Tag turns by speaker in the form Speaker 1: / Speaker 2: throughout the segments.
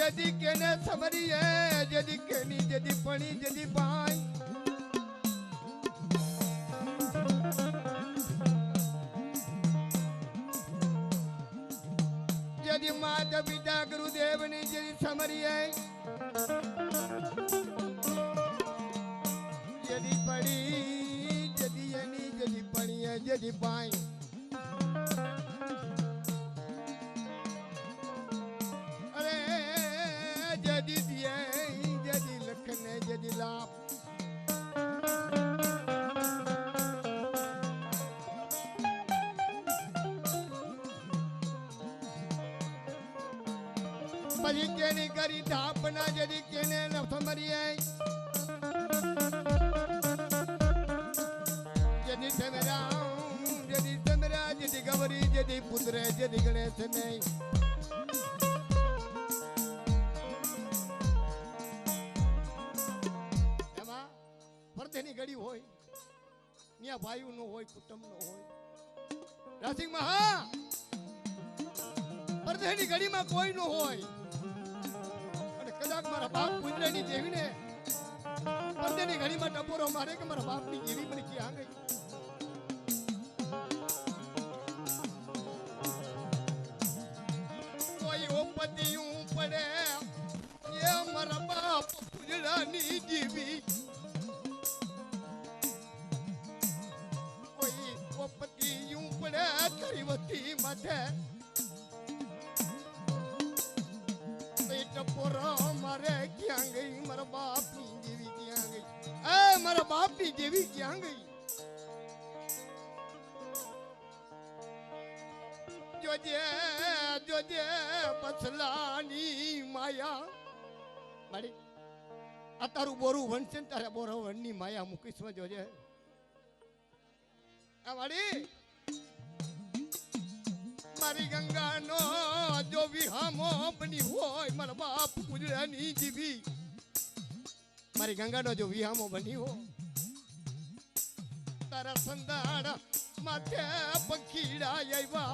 Speaker 1: जदी केने समरी है जदी केनी जदी पणी जदी पाई जदी माता पिता गुरुदेव ने जदी समरी है जदी पड़ी जदी यनी जदी पणी है जदी पाई अरे जदी दिए जदी लखने जदी लाभ परी केनी करी धापना जदी केने लफमरी है जदी समरा जदी गवरी जदी पुत्र जदी गणेश नहीं एमा परदेनी घड़ी होय निया भाईओ नो होय कुटुंब नो होय रासिंग महा परदेनी घड़ी में कोई नो होय कदाच मारा बाप पुंजरानी देवी ने परदेनी घड़ी में टपोरो मारे के मारा बाप की जीवी बन की आ गई कोई ओपतियों पड़े ये मारा बाप पुंजरानी जीवी कोई ओपतियों पड़े करीवती माथे टपोरा मारे क्या गई मारा बाप की देवी क्या गई ए मारा बाप की देवी क्या गई जो जे बसलानी माया बड़ी अतारू बोरू वंशन तारे बोरो वन्नी माया मुकिस में जो जे बड़ी मारी गंगा नो जो विहामो बनी होय मारा बाप पुंजरानी जीवी मारी गंगा नो जो विहामो बनी हो तारा संदाड़ माथे पंखीड़ा आईवा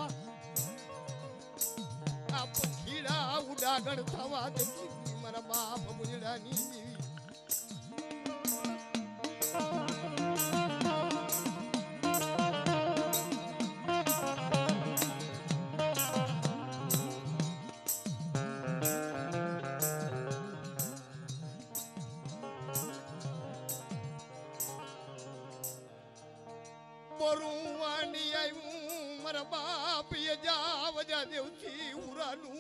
Speaker 1: आ पंखीड़ा उड़ागण थवा देखी मारा बाप पुंजरानी जीवी बोरुवानी आयु मर बाप ये जा वजा देवची उरानु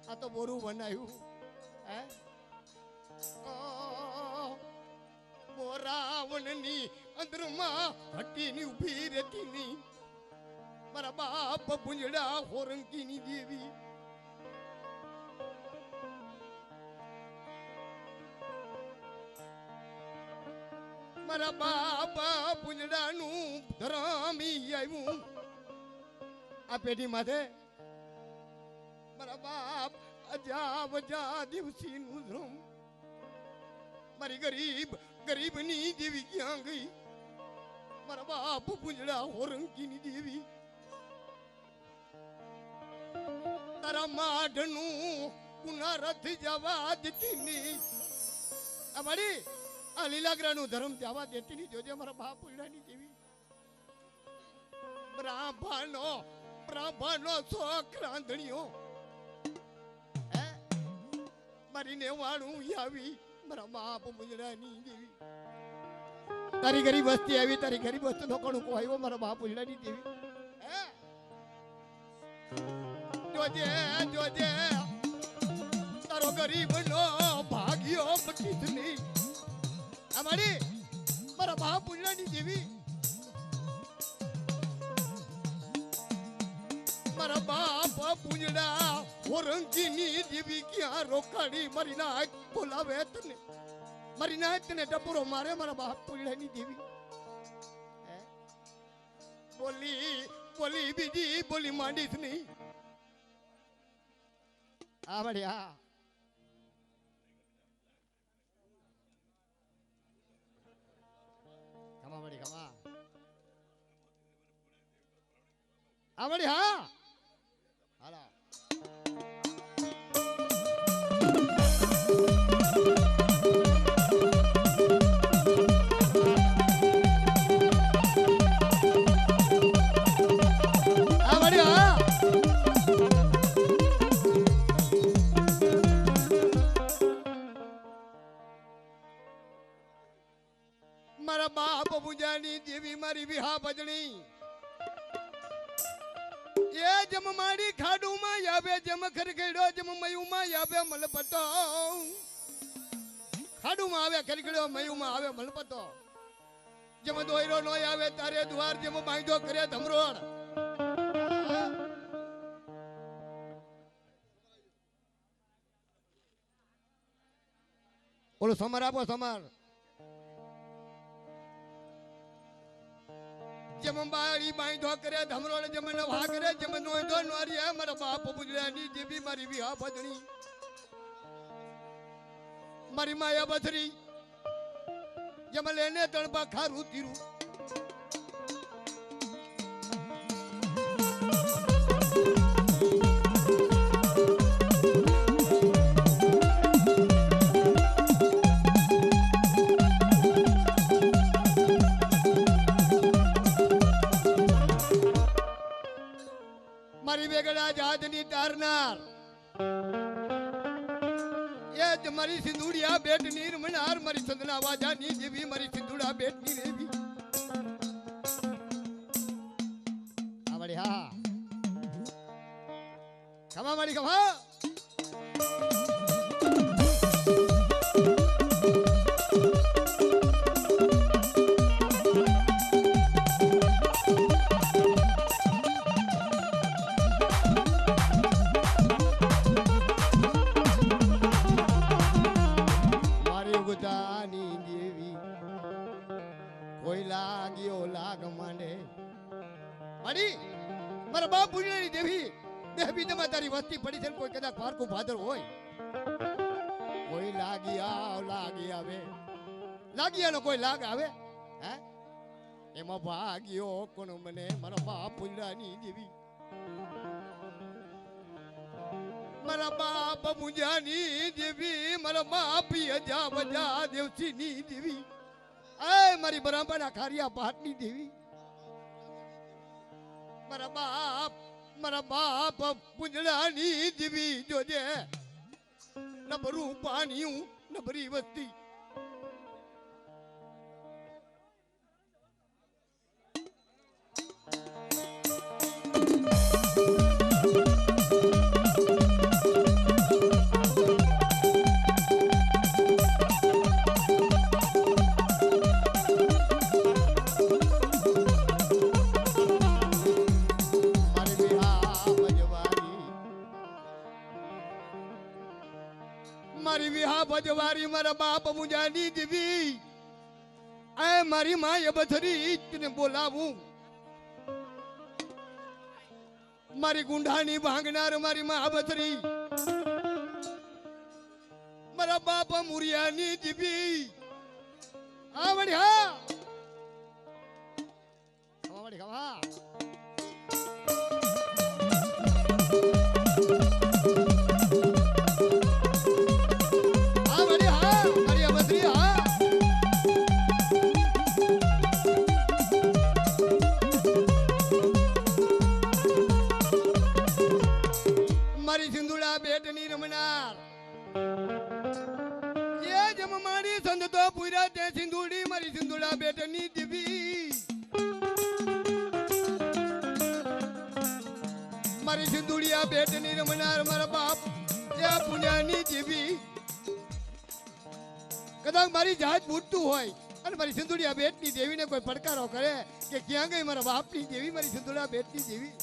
Speaker 1: आ तो बोरू बनायु बोरावणनी अंदरमा हट्टीनी उभी रहतीनी मर बाप पुंजड़ा होरंकीनी देवी मारा बाप पुंजड़ानु धरामी आयु आ पेटी माथे मारा बाप अजा वजा दिवसी नु धरम मारी गरीब नी देवी क्या गई मारा बाप पुंजड़ा होरंकी नी देवी तारा माडनु पुनरथ जवा देती हमारी लीलाग्रानु धर्म जावा देती नहीं जोजे हमारा बाप पुंजरानी देवी ब्राह्मणो सोक्रांधणियो मारी ने वाणु यावी मारा बाप पुंजरानी देवी तारी गरीब वस्ती आवी तारी गरीब वस्तु नो कोण को आयो मारा बाप पुंजरानी देवी जोजे तारो गरीब नो भाग्यो बकीतनी हमारी मारा बाप पुंजरानी देवी मारा बाप पुंजड़ा होरंकीनी देवी क्या रोकाड़ी मारी नायक बोलावे तने मारी नायक ने डबरो मारे मारा बाप पुंजरानी देवी बोली बीजी बोली मांडी नहीं आ बढ़िया खमा बड़ी खमा आ बढ़िया हाला એ જમ માડી ખાડુમાં આવે જમ ખરખડ્યો જમ મયુમાં આવે મલપતો ખાડુમાં આવે ખરખડ્યો મયુમાં આવે મલપતો જમ દોયરો નો આવે તારે દ્વાર જમ બાંધો કરે ધમરોડ ઓલો સમર આપો સમર જમ બાળી બાંધો કરે ધમરોડ જમ નવા કરે જમ નોંધો નોરી મારા બાપ બુજરાની જેવી મારી વિહા ભજણી મારી માયા બથરી જમ લેને તણબા ખારું તીરું મારી વેગડા જાતની તારનાર એ જ મારી સિંધુડિયા બેટની રમનાર મારી સંદના વાજાની જેવી મારી સિંધુડા બેટની રેવી આવડે હા ખમા મારી ખમા મારા બાપ પુણ્યની દેવી દેવી તમે તારી વસ્તી પડી છે કોઈ કદાચ પારકું ભાદર હોય કોઈ લાગી આવે લાગિયાનો કોઈ લાગ આવે હે એમાં ભાગ્યો કોણ મને મારા બાપ પુણ્યની દેવી મારા બાપ પુંજાની દેવી મારા બાપી અજા બજા દેવસીની દેવી એ મારી બરાબરના ખારિયા પાટની દેવી મારા બાપ પુંજડાની દીવી જોજે નબરું પાણી નબરી વસ્તી મારી વિહા ભજવારી મારા બાપ મુજાની દેવી આ મારી માય બથરી તને બોલાવું મારી ગુંડાની ભાંગનાર મારી મા બથરી મારા બાપ મુરિયાની દેવી આવડી હા આવડી હા મારી સિંધુડા બેટની રમનાર એ જમ મારી સંતો પૂરા તે સિંધુડી મારી સિંધુડા બેટની દીવી મારી સિંધુડિયા બેટની રમનાર મારા બાપ એ પુણ્યની દીવી કદાચ મારી જાત બૂટતું હોય અને મારી સિંધુડિયા બેટની દેવીને કોઈ પડકારો કરે કે ક્યાં ગઈ મારા બાપની દેવી મારી સિંધુડિયા બેટની દેવી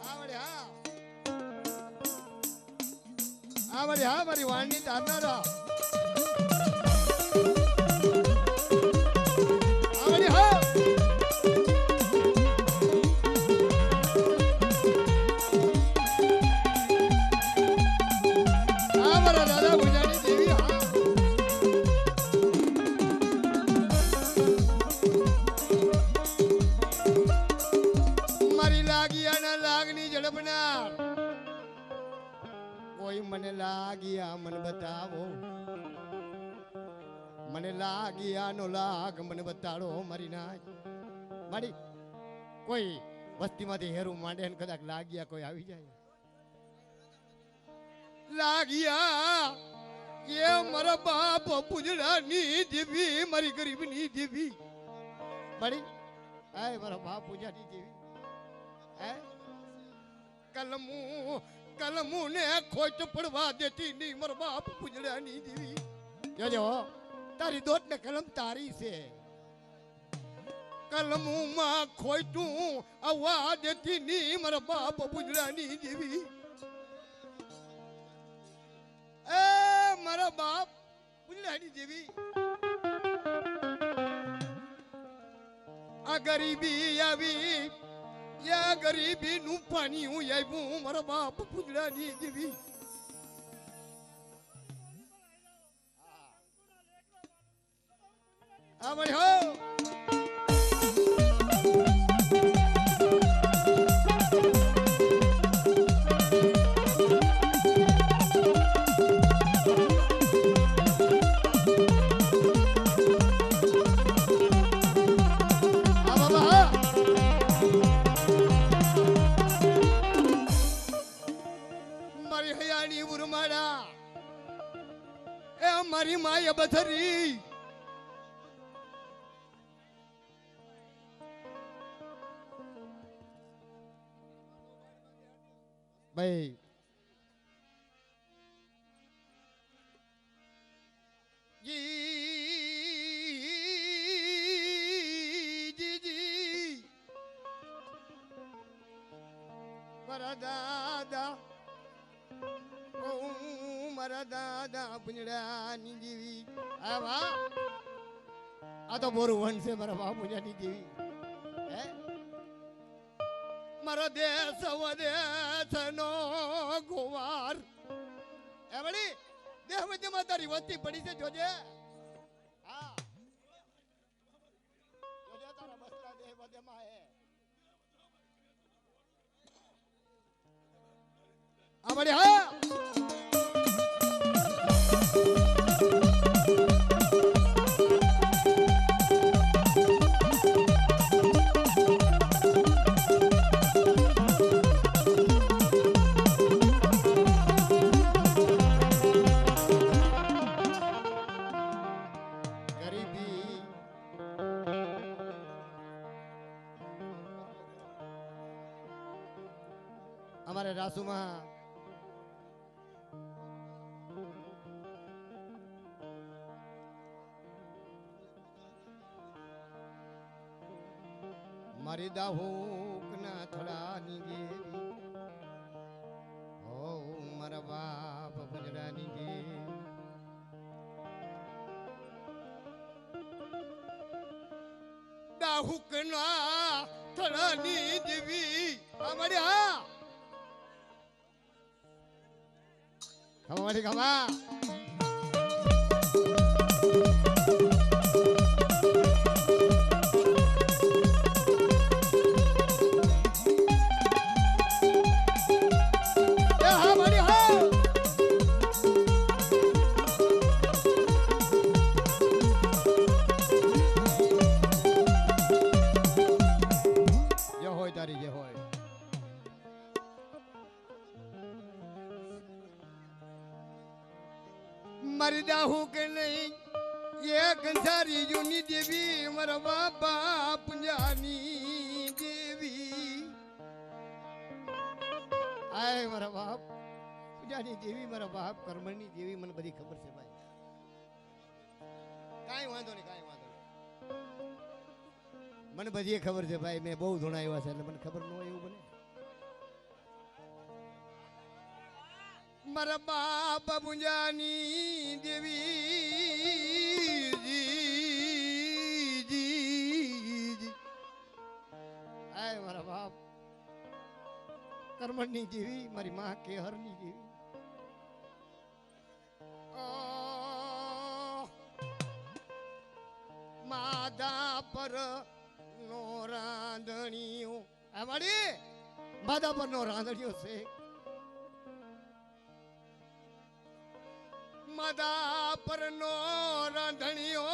Speaker 1: આવડે હા આવડે હા મારી વાણની તારનારા આવડે હા મારા દાદા ભુજાની દેવી હા મારી લાગિયાના લાગની ઝડપનાર કોઈ મને લાગિયા મને બતાવો મને લાગિયાનો લાગ મને બતાડો મારી નાચ મારી કોઈ વસ્તીમાંથી હેરું માંડે ને કદાચ લાગિયા કોઈ આવી જાય લાગિયા એ મારા બાપ પૂજડાની દેવી મારી ગરીબની દેવી મારી આય મારા બાપ પૂજાની દેવી હે કલમું ને ખોટ પડવા દેતી નહીં મારા બાપ પૂજડાની દેવી. જોજો તારી દોત ને કલમ તારી છે. કલમુમાં ખોટું આવવા દેતી નહીં મારા બાપ પૂજડાની દેવી. એ મારા બાપ પૂજડાની દેવી. આ ગરીબી આવી યા ગરીબી નું પાણી હું આવ્યું મારા બાપ પૂજડાની દેવી. આ ભાઈ હો મારી માય બથરી ભાઈ જી મારા દાદા મારા દાદા પુંજડાની દેવી. આ તો બોરું વન છે મારા બાપ પુંજાની દેવી. હે મારો દેશ વદેશ નો ગોવાર એ વળી દેહ મધ્યમાં તારી વસ્તી પડી છે. જોજે હા જોજે તારા બસરા દેહ મધ્યમાં હે. આ વળી હા અમારે રાસુમાં મારી દાહોક ના થડાની દેવી. ઓ મારા બાપ પૂજડાની દેવી. દાહોક ના થડાની દેવી. અમારે હા ખબર ખબર મારી દાહુ કે નહીં ये कंसारी जूनी देवी मारा बाबा पुंजानी देवी आए मारा बाप पुंजानी देवी मारा बाप कर्मणी देवी મને બધી ખબર છે ભાઈ કાઈ વાંધો નહીં મને બધી ખબર છે ભાઈ મેં બહુ ધોણા આવ્યા છે એટલે મને ખબર ન હોય એવું બને મારા બાપ પુંજાની દેવી આય મારા બાપ કર્મણની દેવી મારી માં કેહરની દેવી માદા પર નો રાંધણીઓ આ મારી માદા પર નો રાંધણીઓ છે માદા પર નો રાંધણીઓ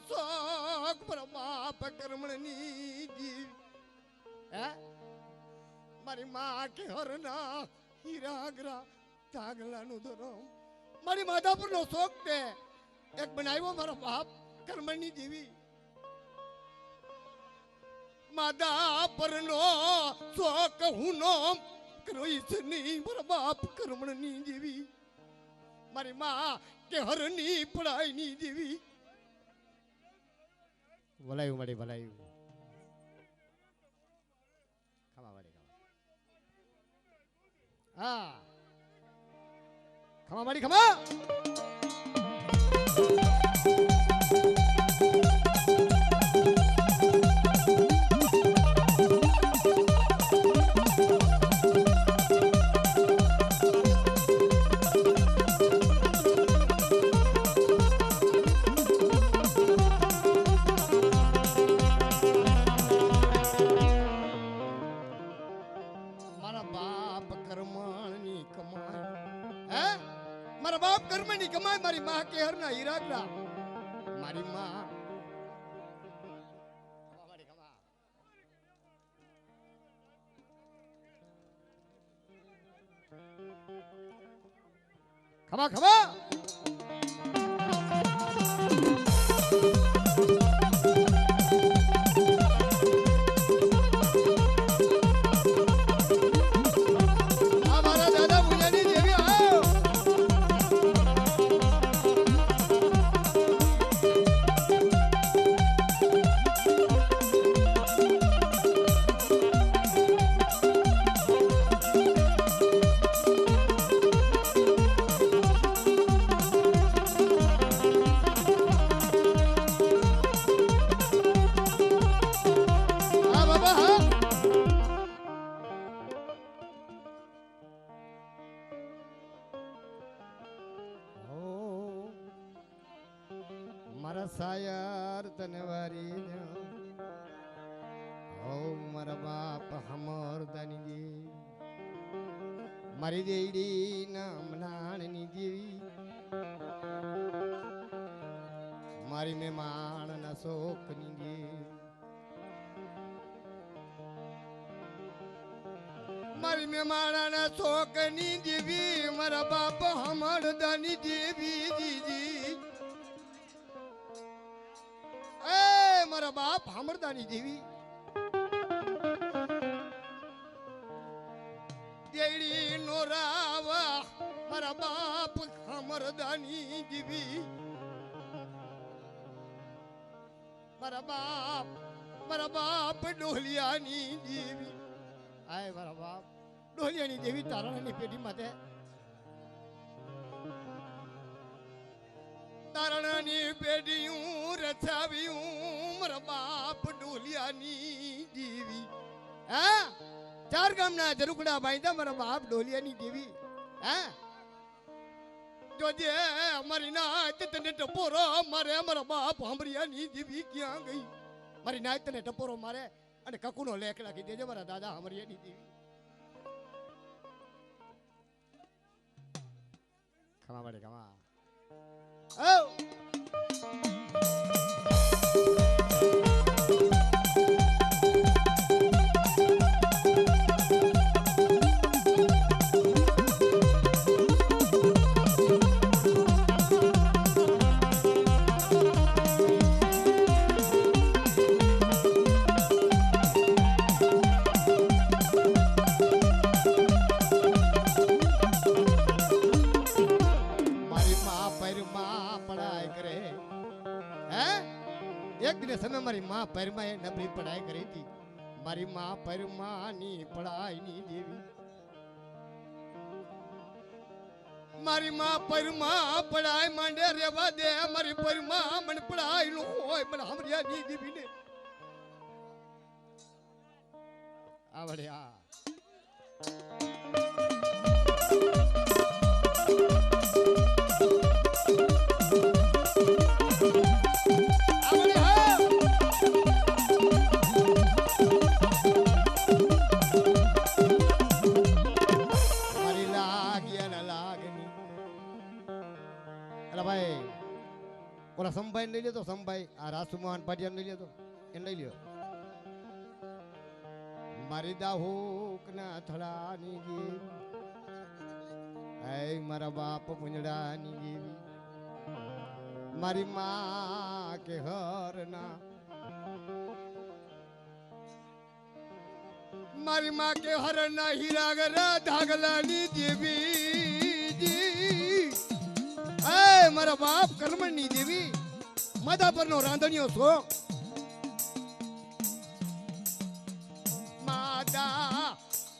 Speaker 1: શોક પર બાપ કર્મણની દેવી હે મારી માં કે હરના હીરાગરા તાગલાનું ધરો મારી માધા પર નો શોખ તે એક બનાવ્યો મારો બાપ કર્મની દેવી માધા પર નો શોખ હું નો કરો ઈસની મારા બાપ કર્મણની દેવી મારી માં કે હરની પડાઈની દેવી ભલાયું મળી ભલાયું ખમા મળી હા ખમા મળી ખમા કમાય મારી માં કે હરના હીરાકડા મારી માં ખમા ખમા મારા સાયર તને વારી ઓ મારા બાપ હમર દાની મારી દેડી નામ નાણની દેવી મારી મહેમાન ના શોકની દેવી મારી મહેમાન ના શોકની દેવી મારા બાપ હમર દાની દેવી દીદી મારા બાપ હામરદાની દેવી દેડી નો રાવા મારા બાપ હામરદાની દેવી મારા બાપ ડોલિયાની દેવી આય મારા બાપ ડોલિયાની દેવી તારણાની પેઢી માટે તારણાની પેઢીયું રચાવ્યું મારા બાપ ડોલિયાની દેવી હા ચાર ગામના ઝરૂકડા બાંધ્યા મારા બાપ ડોલિયાની દેવી હા જોજે અમારી નાત તને ટપોરો મારે મારા બાપ હમરિયાની દેવી ક્યાં ગઈ મારી નાત તને ટપોરો મારે અને કકુનો લેખ લાગી દેજે મારા દાદા હમરિયાની દેવી ખમા પડે ખમા Oh! મારી માં પરમાં એ નબળી પઢાઈ કરી હતી મારી માં પરમાની પઢાઈ ની દેવી મારી માં પરમાં પઢાઈ માંડે રેવા દે મારી પરમાં મને પઢાઈ નું હોય મને હમરિયા ની દેવી ને આવડે આ ઓલા સંભાઈ લઈ લેતો સંભાઈ આ રાસુમાન પાટિયા લઈ લેતો એને લઈ લ્યો મારી દાહોક ના થડાની દેવી હે મારા બાપ મુંજડાની દેવી મારી માં કે હર ના મારી માં કે હરના હીરાગરા ધાગલાની દેવી એ મારા બાપ કર્મણની દેવી માથા પરનો રાંધણિયો છો માતા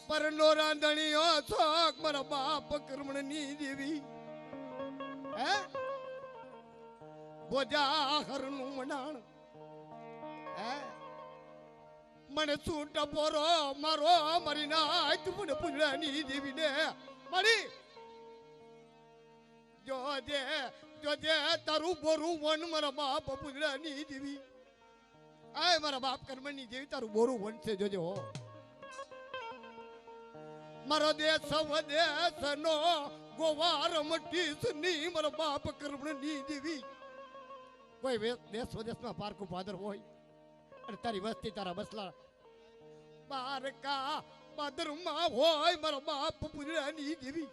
Speaker 1: પરનો રાંધણિયો છો મારા બાપ કર્મણની દેવી હે બોજા હરનું મનાણ હે મને છૂટ પોરો મારો મારી નાથ મને પૂજવાની દેવી ને મારી જોજે જોજે તારું બોરું વન મારા બાપ પૂજવાની દેવી આય મારા બાપ કર્મની દેવી તારું બોરું વન છે જોજે હો મારો દેશ સ્વદેશ નો ગોવાર મટીસ ની મારા બાપ કર્મની દેવી કોઈ દેશ સ્વદેશમાં પારકું પાદર હોય અને તારી વસ્તી તારા બસલા બારકા પાદરમાં હોય મારા બાપ પૂજવાની દેવી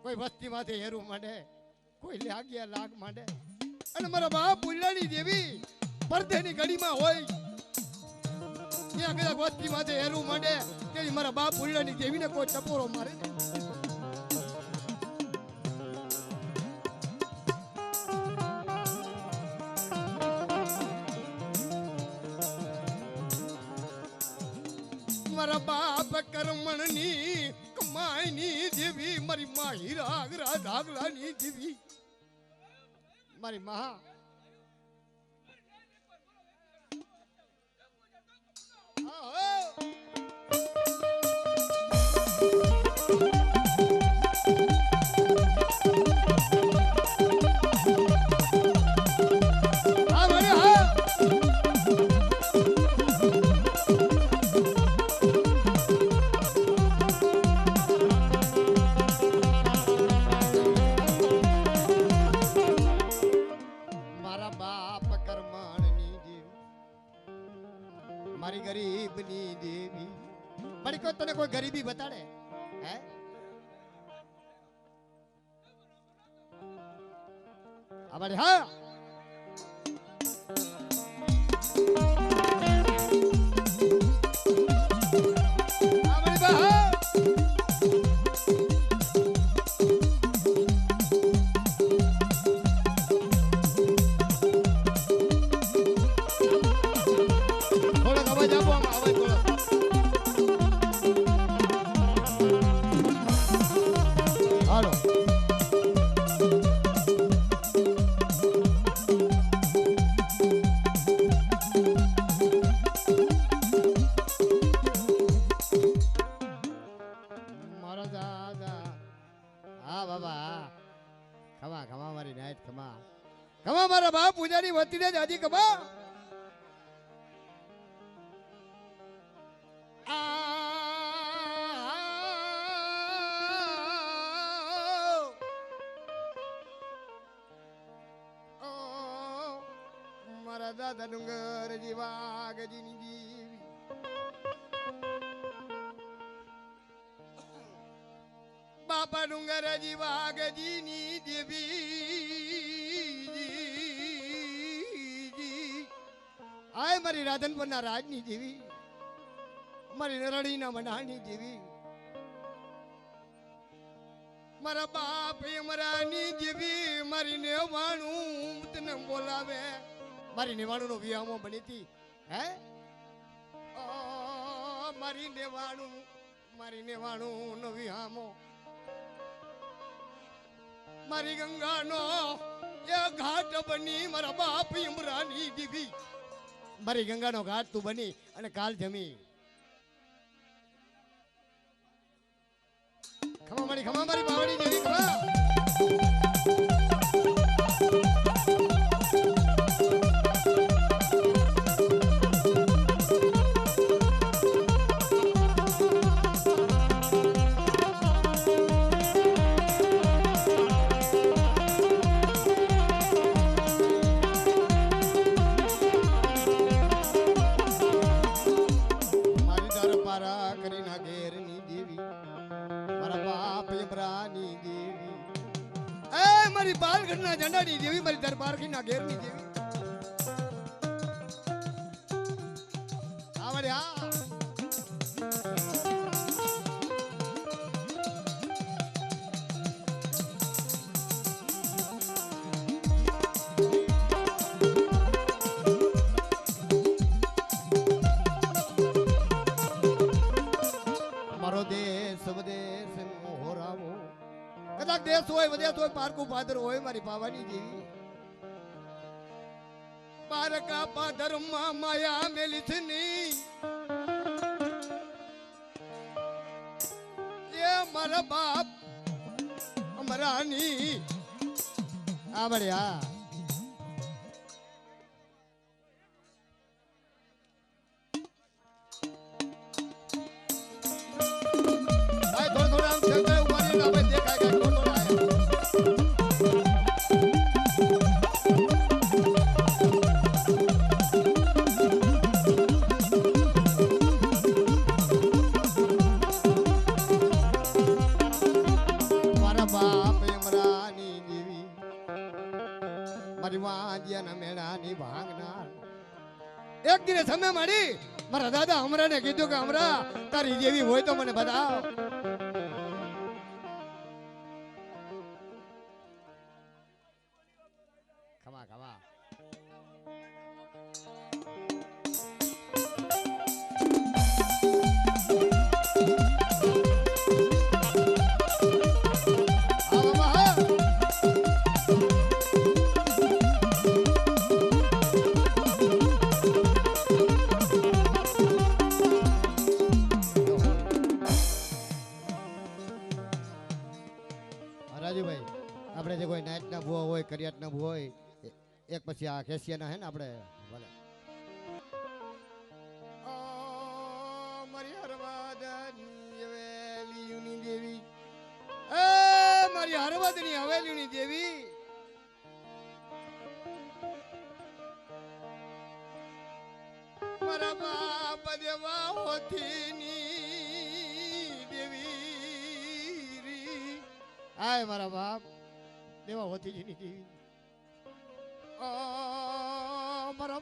Speaker 1: કોઈ વસ્તી માંથી હેરું માંડે કોઈ લાગ્યા લાગ માંડે અને મારા બાપ પૂજવાની દેવી પરદેની ગડીમાં હોય ત્યાં કદાચ વસ્તી માંથી હેરું માંડે તેની મારા બાપ પૂજવાની દેવીને કોઈ ટપોરો મારે ને મારા બાપ કર્મણની કમાઈની દેવી મારી માં હીરાગરા ધાગલાની દેવી મારી માં મારી ગરીબની દેવી મારી કોઈ તને કોઈ ગરીબી બતાડે હે અમારે હા ખમા મારા બાપ પૂજાની વતીને દાદી ખમા મારા દાદા ડુંગર જીવા ગજીની દેવી બાપા ડુંગર જીવા ગજીની દેવી આય મારી રાધનપુરના રાજની દેવી મારી નરણીના મંડાની દેવી મારા બાપ યમરાની દેવી મારી નેવાણું તને બોલાવે મારી નેવાણું નો વિયામો બની હતી હે મારી નેવાણું નો વિયામો મારી ગંગાનો એ ઘાટ બની મારા બાપ યમરાની દેવી મારી ગંગાનો ઘાટ તું બની અને કાલ જમી ખમા મારી બાવડી દેવી ખમા મારી બાલગઢના ઝંડાની દેવી મારી દરબારના ઘેરની દેવી આવડે હા મારો દેશ વદેશ મોહરાવો કદાચ દેશ હોય વિદેશ હોય પારકું પાદર હોય મારી પાવાની દેવી પારકા પાદર માં માયા મેલી છે ની એ મારા બાપ અમરાની આ બળ્યા એક દિવસ અમે મારી મારા દાદા અમરાને કીધું કે અમરા તારી જેવી હોય તો મને બતાવ ખમા ખમા રાજુભાઈ આપણે જે કોઈ નાઈટ ના ભૂવા હોય કરિયાત ના ભૂવા હોય એક પછી આ કેસિયા ના હે ને આપણે ભલે મારી હરવાદની હવેલીની દેવી એ મારી હરવાદની હવેલીની દેવી મારા બાપ દેવા હોતીની દેવી આય મારા બાપ દેવા હોતી જીની દેવી મારા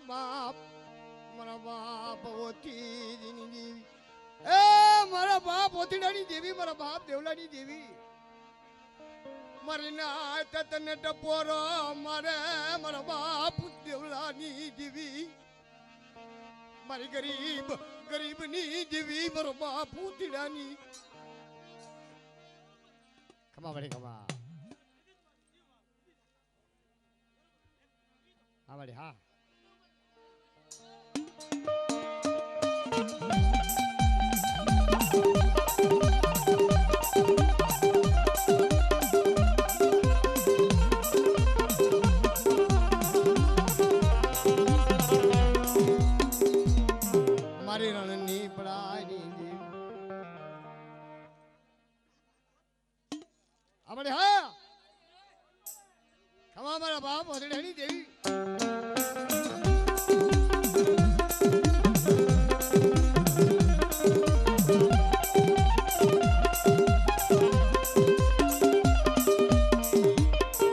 Speaker 1: બાપ હોતી જીની દેવી એ મારા બાપ હોતીડાની દેવી મારા બાપ દેવલાની દેવી મારી ના તને ટપોરો મારે મારા બાપ દેવલાની દેવી મારી ગરીબની દેવી મારો બાપ હોતીડાની ખમા બડી ખમા હા બડી હા મારી રણની પડાની દેવી આપણે હા ખમા મારા બાપ હોતીડાની દેવી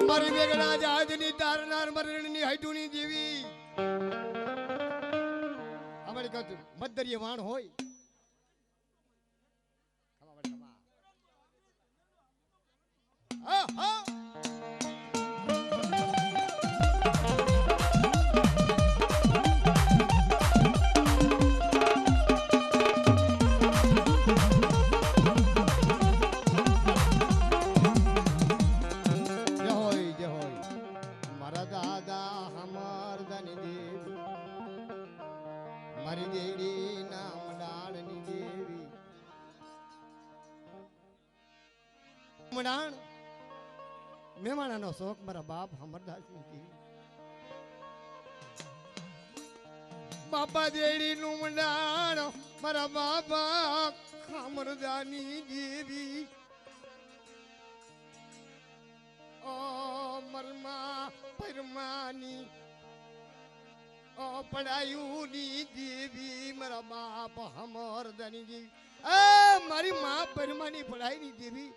Speaker 1: મારી વેગડા જહાજની તારનાર મરણની હાઈટુની દેવી આપણે કહું મધદરીય વાણ હોય હા હા મારી દેડી નામ ડાળની દેવી મડાણ મેમાણાનો શોખ મારા બાપ અમરદાસની દેવી બાપા દેડી નું મડાણ મારા બાપા અમરદાની દેવી ઓ મરમા પરમાની પડાયુની દેવી મારા બાપ અમરદાની દેવી મારી મા પરમાની પડાઈની દેવી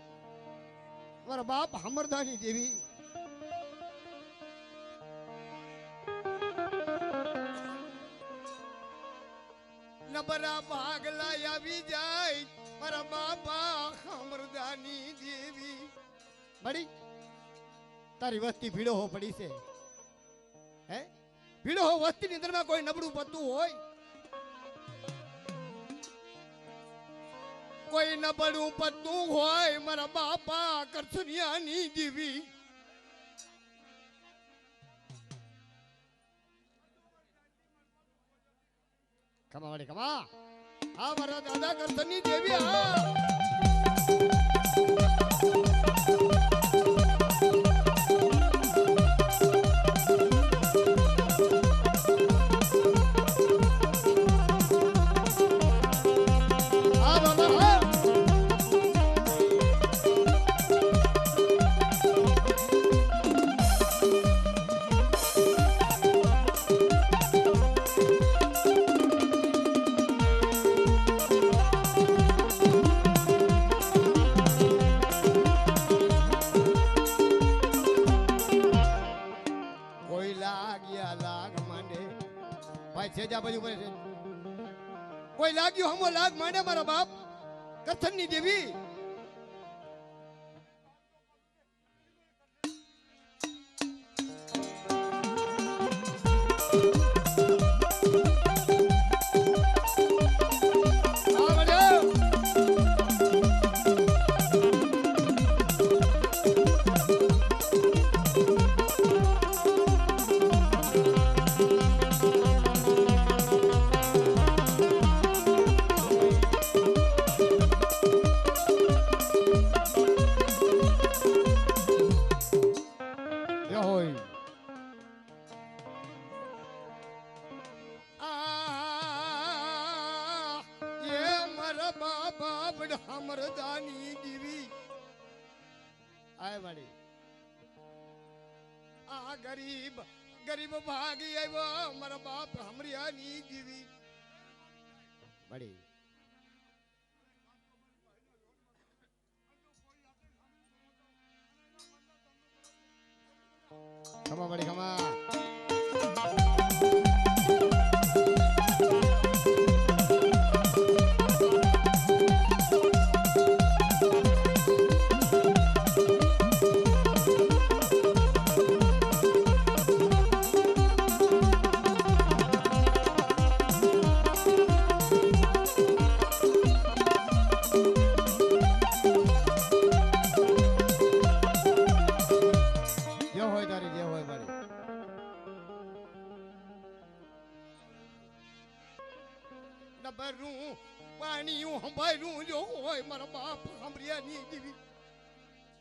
Speaker 1: મારા બાપ અમરદાની દેવી નબરા ભાગલા આવી જાય મારા બાપા અમરદાની દેવી બડી તારી વસ્તી ભીડો હો પડી છે હે ભીડો હો વસ્તી ની અંદર માં કોઈ નબળું પડતું હોય કોઈ નબળું પતું હોય મારા બાપા કરસનિયાની જીવી કમા વાળી કમા હા મારા દાદા કરસનની દેવી હા કોઈ લાગ્યું હમો લાગ માંડે મારા બાપ કથનની દેવી અમરદાની જીવી આય વાડી આ ગરીબ ગરીબ ભાગી આવ્યો મારા બાપ હમરિયાની જીવી વાડી ખમા વાડી ખમા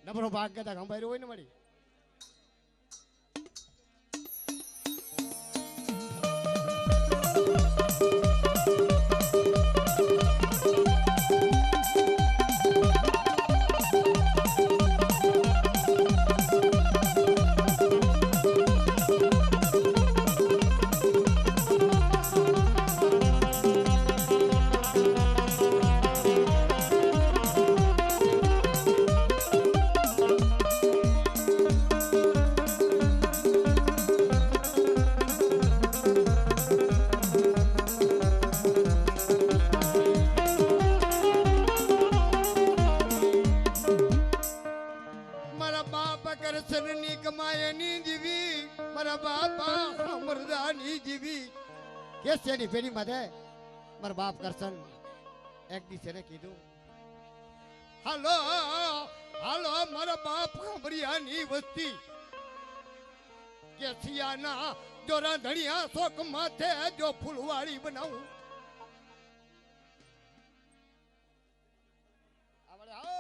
Speaker 1: નબળો ભાગ કદા ગંભાઈ હોય ને મળી કેસની પેઢી માટે મારા બાપ કરશન એક દિવસે ને કીધું હાલો હાલો મારા બાપ ખબરિયાની વસ્તી કેસિયાના જોરા ધણિયા શોક માથે જો ફૂલવાળી બનાવું આવડે આવો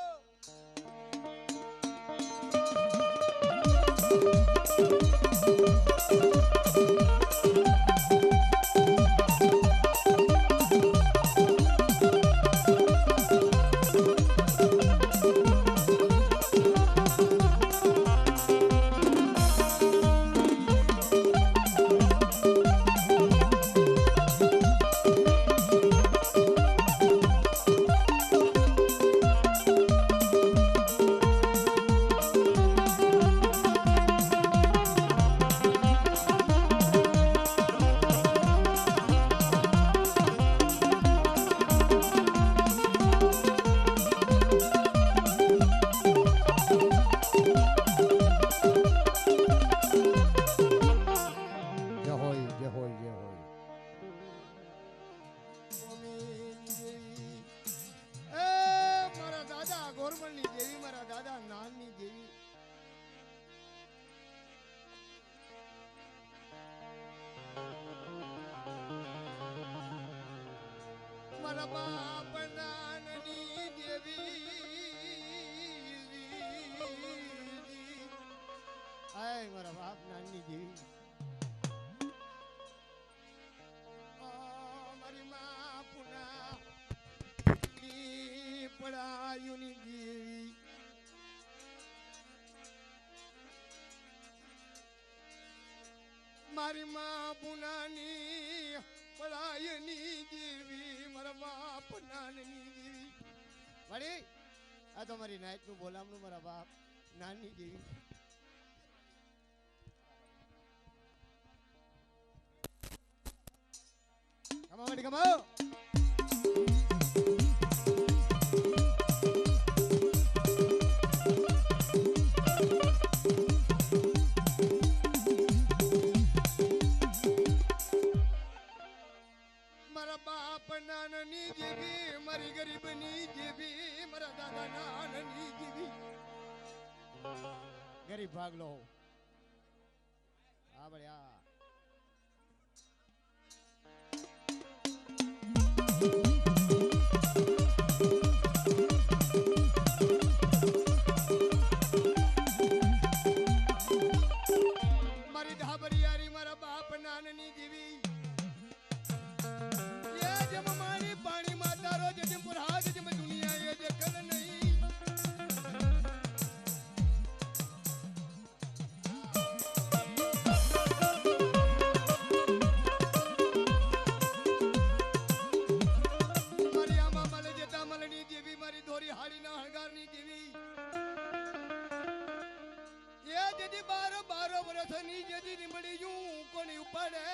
Speaker 1: મારા બાપ નાનની દેવી આય મારા બાપ નાનની દેવી મારી માં પુના પડાયુની દેવી મારી માં પુનાની પડાયની દેવી મારા બાપ નાનની દેવી વળી આ તો મારી નાઈટ નું બોલામણું મારા બાપ નાનની દેવી કમાઓ વળી કમાઓ મારા બાપ નાનની જેવી મારી ગરીબની જેવી મારા દાદા નાનની જેવી ગરીબ ભાગલો હા બળ્યા મારી ધાબરિયારી મારા બાપ નાનની જેવી પાણી માતા રોજ જેમ પુરાજ જેમ દુનિયા એ જે કર નહીં મારી આમાં મલે જેતા મલની જેવી મારી ધોરી હાડીના હળગારની જેવી એ જેથી 12 વર્ષની જેથી નીમડી હું કોની ઉપાડે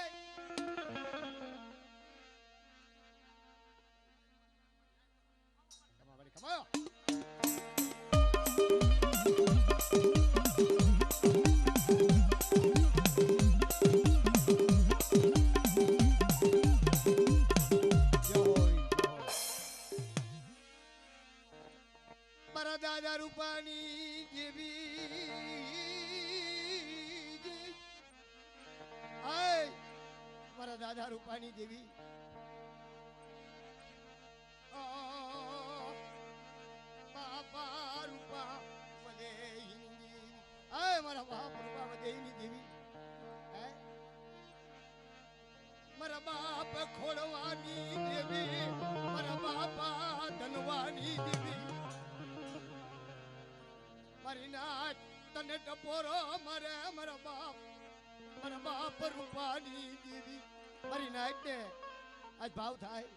Speaker 1: Come on. મારા દાદા રૂપાની જેવી આય મારા દાદા રૂપાની જેવી બાપા રૂપા મને હિન્દી આય મારા બાપ રૂપા મને હિન્દી દેવી મારા બાપ ખોડવાની દેવી મારા બાપા ધનવાની દેવી મારી નાચ તને ટપોરો મારે મારા બાપ રૂપાની દેવી મારી નાચ ને આજ ભાવ થાય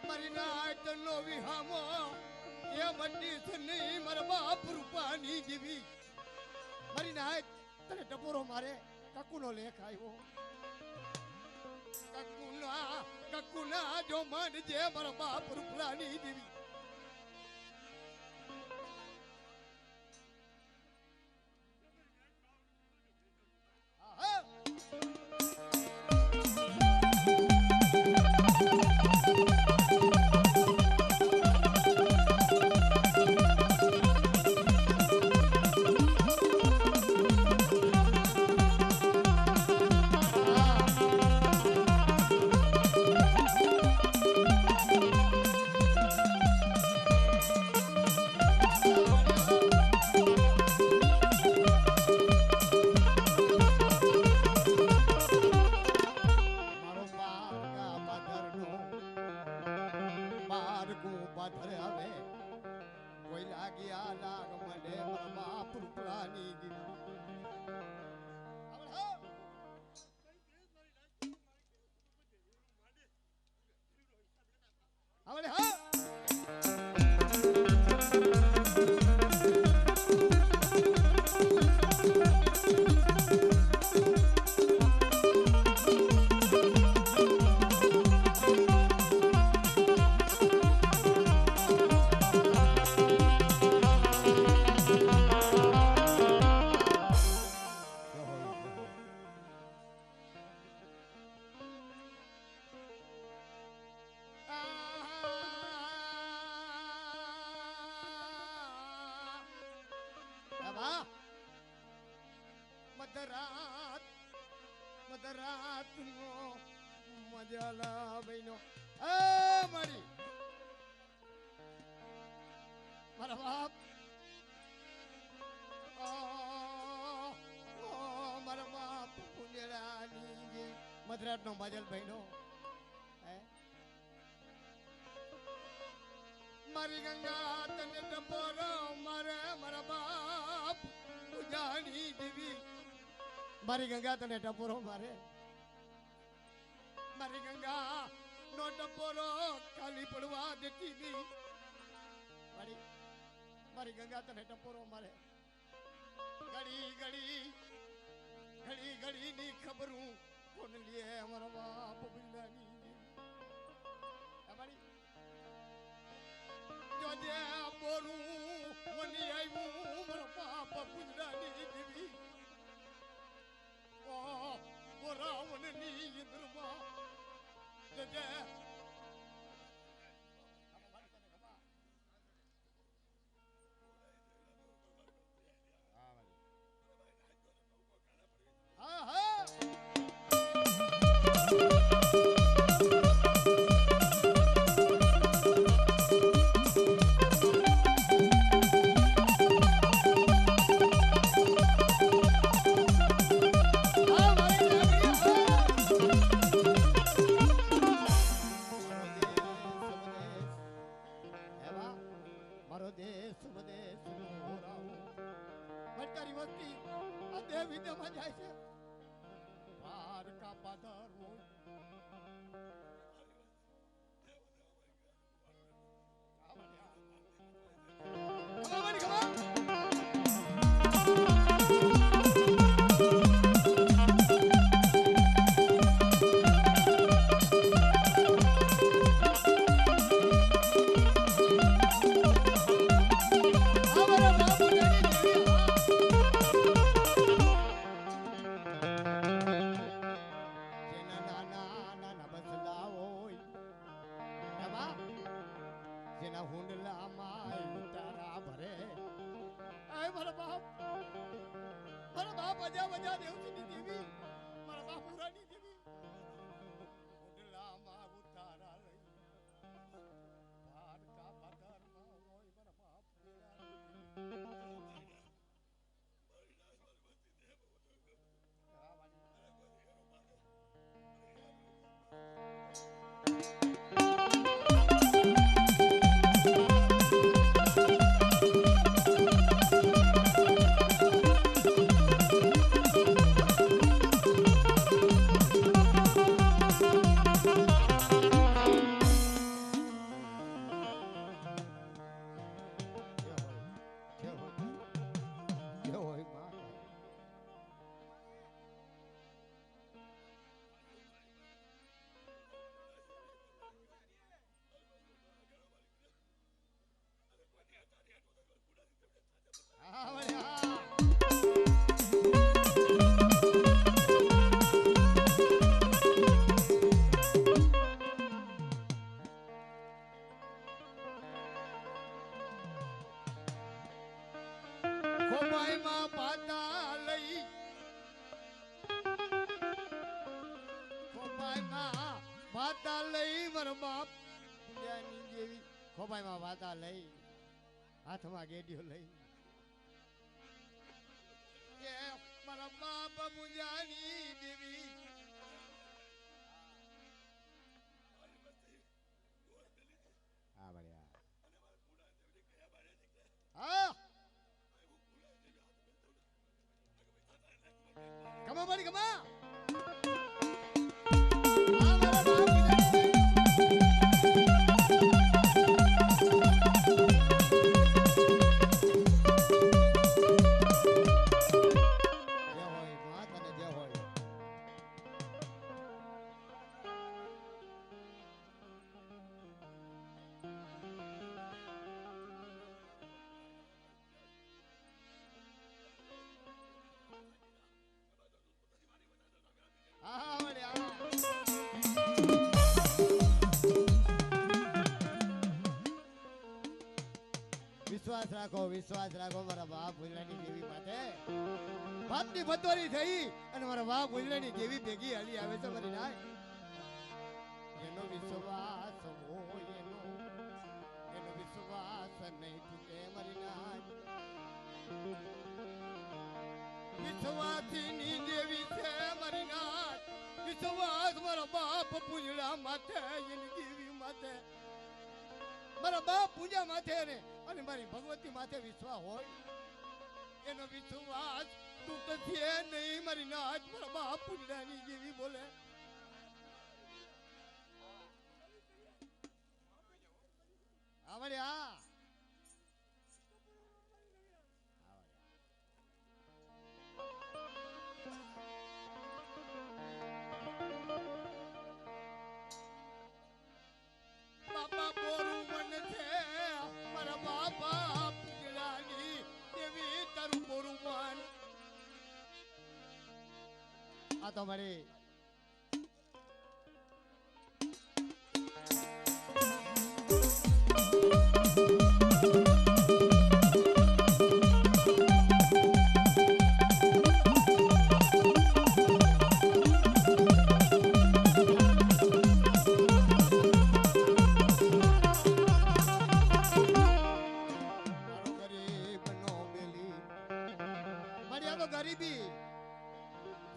Speaker 1: મારી નાચ નો વિહામો એ બંડી છે નહીં મારા બાપ રૂપાની જેવી મારી નાચ તને ટપોરો મારે કકુનો લેખ આવ્યો કકુના જો મન જે મારા બાપ રૂપલાની દેવી મધરાત નો મજાલા બહેનો એ મારી મારા બાપ મારા બાપ પુનેરાની મદ્રાસનો મજલ બહેનો મારી ગંગા તને ટપોરો મારે મારા બાપ પૂજાની દેવી મારી ગંગા તને ટપોરો મારે મારી ગંગા નો ટપોરો ખાલી પડવા દેતી નહીં મારી ગંગા તને ટપોરો મારે ઘડી ઘડી ઘડી ઘડી ની ખબરું કોણ લે મારા બાપ બિલાની અમારી જોજે બોરું વની આવ્યું મારા બાપ બિલાની દેવી ઓ બોરાવનની ઇન્દ્રમાં જોજે ખોબાઈમાં વાતા લઈ હાથમાં ગેડીઓ લઈ કે મારા બાપ મુંજાની દેવી હા બળિયા હા કમા બળી કમા વિશ્વાસ રાખો મારા બાપ ભુજરાની દેવી માટે બાપની બતોરી થઈ અને મારા બાપ ભુજરાની દેવી ભેગી હલી આવે છે મારી નાય વિશ્વાસ હોય એનો વિશ્વાસ નહીં તૂટે મારી નાથ. વિશ્વાસની દેવી છે મારી નાથ. વિશ્વાસ મારા બાપ પૂજડા માથે એની દેવી માથે મારા બાપ પૂજા માથે ને અને મારી ભગવતી માથે વિશ્વાસ હોય એનો વિશ્વાસ તૂટશે નહીં મારી નાથ. મારા બાપ પૂજડાની દેવી બોલે. આવડ્યા બાપા બોરું મન છે મારા બાપા પૂજડાની દેવી તારું બોરું મન. આ તો મારી ગરીબી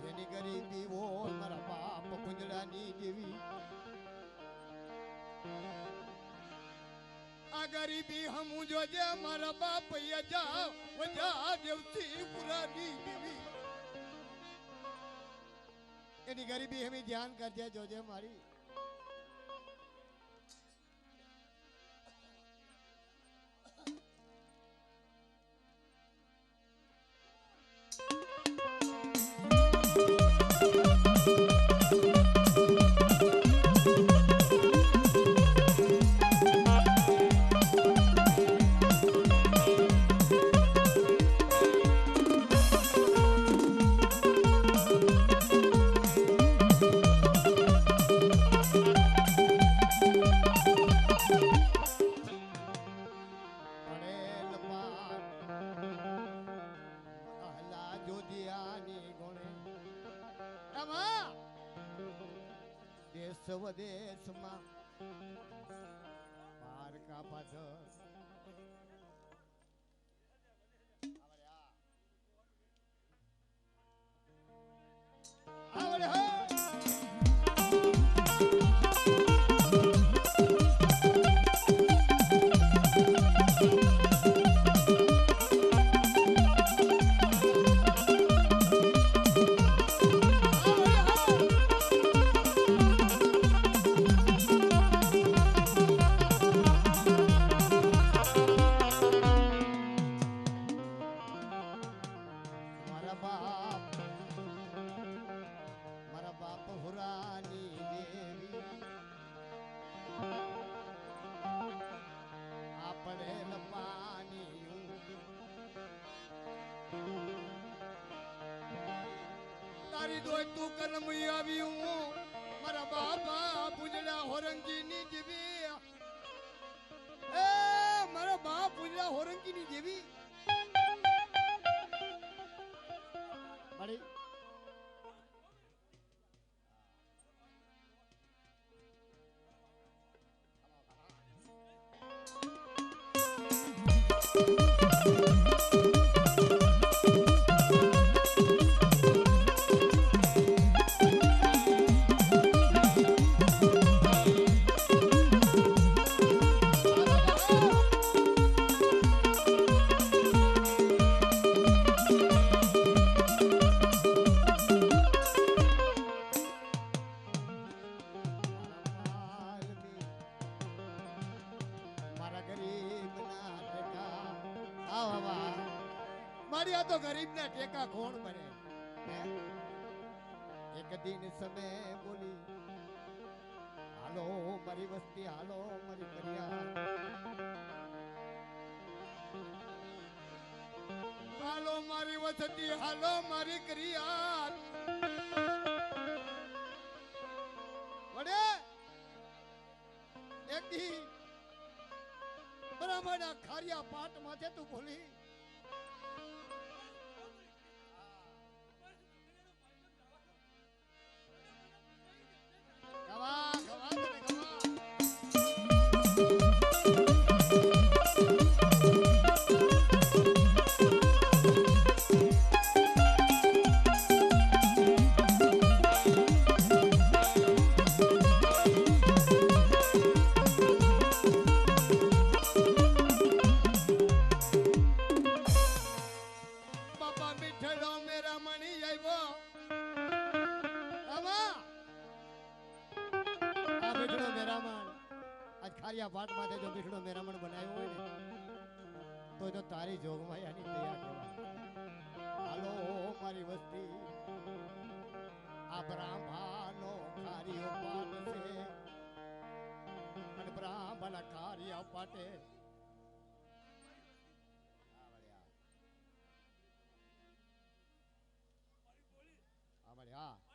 Speaker 1: જેની ગરીબી હોય મારા બાપ પૂજડાની દેવી. આ ગરીબી હમું જોજે મારા બાપ યજા વજા દેવતી પુરાની દેવી. એની ગરીબી હમી ધ્યાન કરજે જોજે મારી. દેશ વદેશમાં પારકા પાછળ તારી દોય તું કલમ આવ્યું મારા બાપા પૂજડા હોરંગી ની દેવી. એ મારા બાપ પૂજડા હોરંગી ની દેવી મળી. મારી આ તો ગરીબ ના ટેકા કોણ બને. એક દિન સમય બોલી હાલો મારી વસ્તી હાલો મારી કરિયા હાલો મારી વસ્તી હાલો મારી કરિયા. વડે એક દી બ્રાહ્મણના ખારિયા પાટ માથે તું બોલી ગવા ગવા ગવા ખારિયા પાટ માથે જો મીઠડો મેરામણ બનાવ્યો હોય ને તો તારી જોગમાયાની દયા કહેવાય. હાલો મારી વસ્તી આ બ્રાહ્મણનો ખારિયો પાટ છે અને બ્રાહ્મણ ખારિયા પાટે હા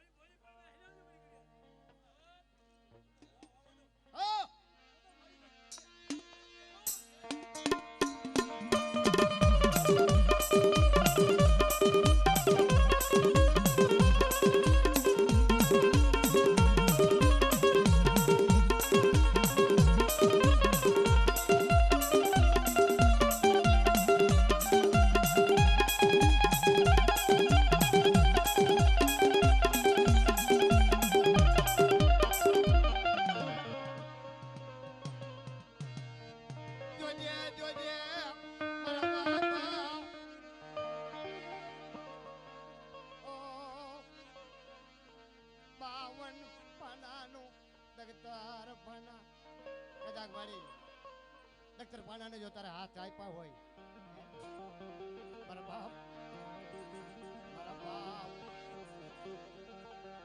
Speaker 1: ડોક્ટર પાનાને જો તારા હાથ આપ્યા હોય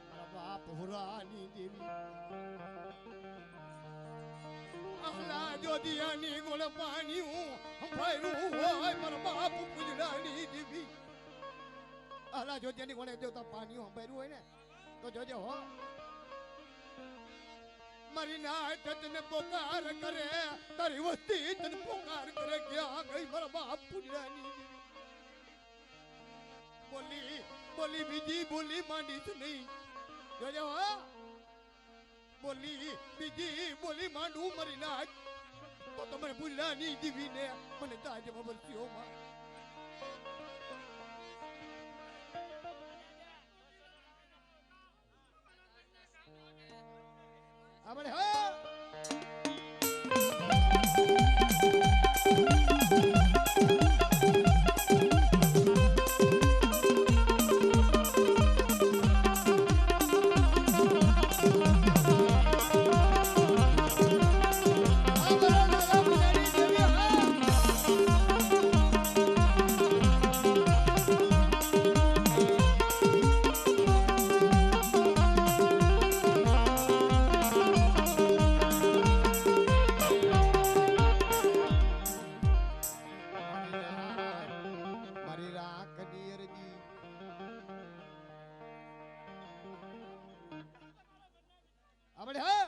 Speaker 1: મારા બાપ હુરાની દેવી આલા જો દિયાની ગોળ પાણી હું ભર્યું હોય મારા બાપ પૂજરાની દેવી આલા જો દિયાની ગોળે જો પાણી હું ભર્યું હોય ને તો જોજે હો મારી નાટ તને પોકાર કરે તારી વસ્તી તને પોકાર કરે ક્યાં ગઈ મારા બાપ પુણ્યાની બોલી બોલી બીજી બોલી માંડી છે નહીં જોજો બોલી બીજી બોલી માંડું મારી નાટ તો તમે પુણ્યાની દીવીને મને તાજે બબરતીઓ માં આપણે હા આપણે હા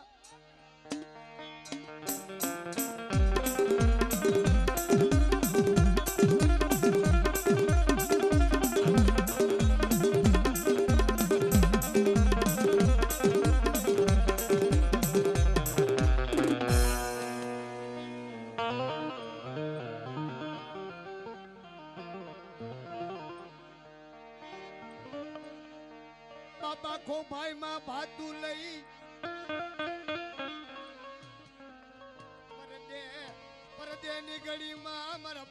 Speaker 1: બાબા ખો ભાઈ માં ભાતું લઈ પરદેની ગળીમાં મારા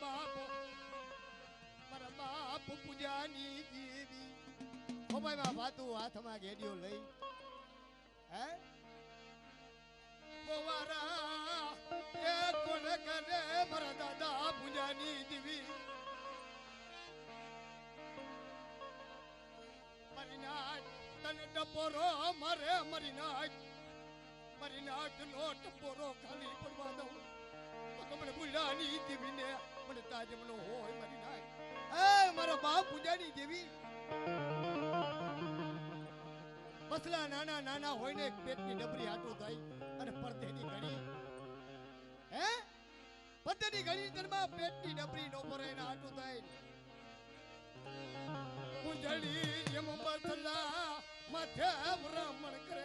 Speaker 1: બાપ પૂજાની દેવી ઓ ભાઈ માં ભાતું હાથમાં ગેડિયો લઈ હે ગોવારા એ કોણ કરે મારા દાદા પૂજાની દેવી મારી નાટ તને ટપોરો મારે મારી નાટ નો ટપોરો ખાલી પડવા દઉં તો મને ભૂલાની દેવીને મને તાજમનો હોય મારી નાટ એ મારો બાપ પૂજાની દેવી મસલા નાના નાના હોય ને પેટની ડબરી હાટું થાય અને પડદેની ઘડી હે પડદેની ઘડી તરમાં પેટની ડબરી નો ભરે ને હાટું થાય પૂજડી એમ બસલા માથે બ્રાહ્મણ કરે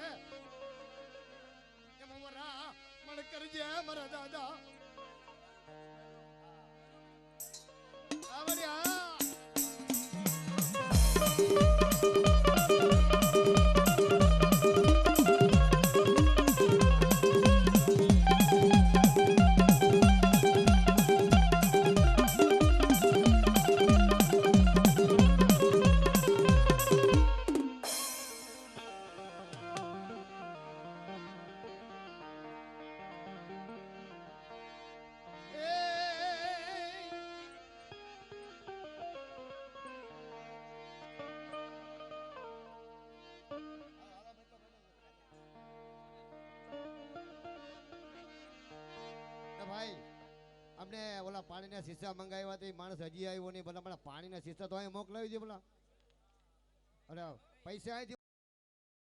Speaker 1: એમ મણ કરજે મારા દાદા આવડ્યા અમને ઓલા પાણીના શીશા મંગાવ્યા હતા, એ માણસ હજી આવ્યો નહીં. ભલા પાણીના શીશા તો અહીં મોકલાવી દે ભલા. અરે પૈસા અહીંથી